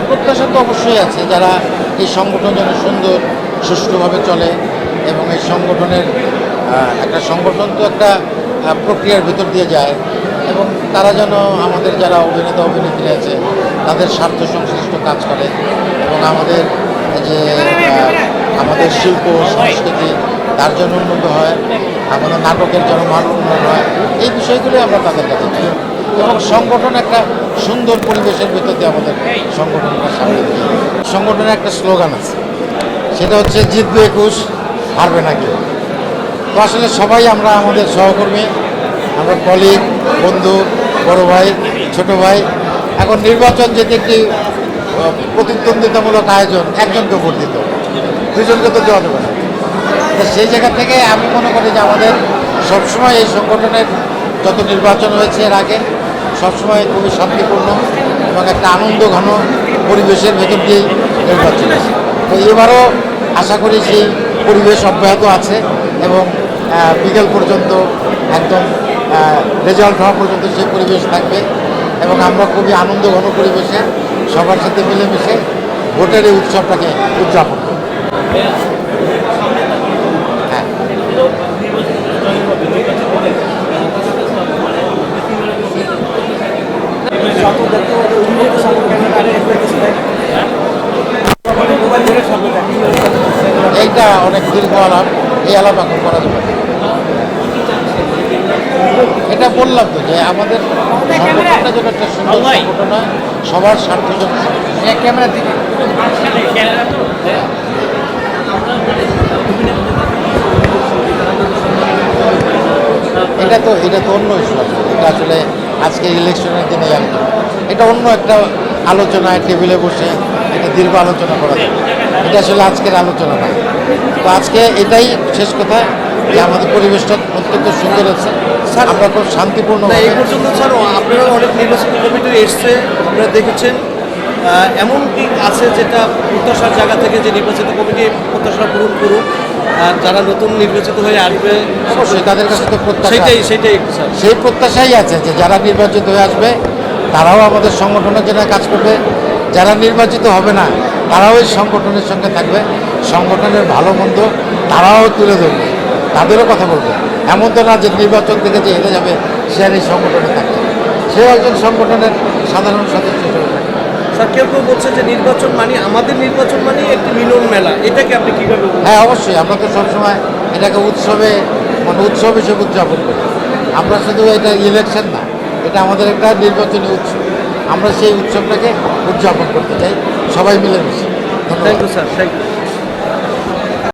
প্রত্যাশা তো অবশ্যই আছে, যারা এই সংগঠন যেন সুন্দর সুষ্ঠুভাবে চলে এবং এই সংগঠনের একটা সংগঠন তো একটা প্রক্রিয়ার ভিতর দিয়ে যায় এবং তারা যেন আমাদের যারা অভিনেতা অভিনেত্রী আছে তাদের স্বার্থ সংশ্লিষ্ট কাজ করে এবং আমাদের যে আমাদের শিল্প সংস্কৃতি তার জন্য উন্নত হয়, আমাদের নাটকের জন্য মান উন্নয়ন হয়, এই বিষয়গুলি আমরা তাদের কাছে চাই এবং সংগঠন একটা সুন্দর পরিবেশের ভিতর দিয়ে আমাদের সংগঠনটা সামনে দিয়ে। সংগঠনের একটা স্লোগান আছে, সেটা হচ্ছে জিতবে 21, হারবে না কেউ। তো আসলে সবাই আমরা আমাদের সহকর্মী, আমরা কলিগ, বন্ধু, বড় ভাই, ছোট ভাই। এখন নির্বাচন যেটি একটি প্রতিদ্বন্দ্বিতামূলক আয়োজন, একজনকে ভোট দিত, দুজনকে তো দেওয়া যাবে না। তো সেই জায়গা থেকে আমি মনে করি যে আমাদের সবসময় এই সংগঠনের যত নির্বাচন হয়েছে এর আগে সবসময় খুবই শান্তিপূর্ণ এবং একটা আনন্দ ঘন পরিবেশের ভেতর দিয়েই নির্বাচন আছে। তো এবারও আশা করি সেই পরিবেশ অব্যাহত আছে এবং বিকেল পর্যন্ত একদম রেজাল্ট হওয়া পর্যন্ত সেই পরিবেশ থাকবে এবং আমরা খুবই আনন্দ ঘন পরিবেশে সবার সাথে মিলেমিশে ভোটের এই উৎসবটাকে উদযাপন করব। হ্যাঁ, এইটা অনেক দীর্ঘ আলাপ, এই আলাপ এখন করা যাবে। এটা বললাম তো যে আমাদের সংগঠনটা যেন একটা সুন্দর সংগঠন হয়, সবার স্বার্থ জন্য। ক্যামেরার দিকে এটা তো অন্য ইস্যু আছে, এটা আসলে আজকে ইলেকশনের দিনে এটা অন্য একটা আলোচনায় টেবিলে বসে এটা দীর্ঘ আলোচনা করা যায়, এটা আসলে আজকের আলোচনা না। তো আজকে এটাই শেষ কথা যে আমাদের পরিবেশটা অত্যন্ত সুন্দর আছে, আমরা খুব শান্তিপূর্ণ। এই পর্যন্ত স্যার আপনারা অনেক নির্বাচন কমিটি এসছে, আপনারা দেখেছেন, এমন কি আছে যেটা প্রত্যাশার জায়গা থেকে যে নির্বাচিত কমিটি প্রত্যাশা পূরণ করুক, আর যারা নতুন নির্বাচিত হয়ে আসবে অবশ্যই তাদের কাছে তো প্রত্যাশা, সেটাই স্যার, সেই প্রত্যাশাই আছে যে যারা নির্বাচিত হয়ে আসবে তারাও আমাদের সংগঠনের জন্য কাজ করবে, যারা নির্বাচিত হবে না তারাও এই সংগঠনের সঙ্গে থাকবে, সংগঠনের ভালো মন্দ তারাও তুলে ধরবে, তাদেরও কথা বলবে। এমন তো না যে নির্বাচন থেকে যে হেরে যাবে সে আর এই সংগঠনে থাকবে, সে একজন সংগঠনের সাধারণ সদস্য হিসেবে থাকবে। স্যার কেউ বলছে যে নির্বাচন মানে আমাদের নির্বাচন মানে একটি মিলন মেলা, এটাকে আপনি কীভাবে? হ্যাঁ, অবশ্যই আমরা তো সবসময় এটাকে উৎসবে উৎসব হিসেবে উদযাপন করি। আমরা শুধু এটা ইলেকশন না, এটা আমাদের একটা নির্বাচনী উৎসব, আমরা সেই উৎসবটাকে উদযাপন করতে চাই সবাই মিলেমিশে। Thank you sir, thank you.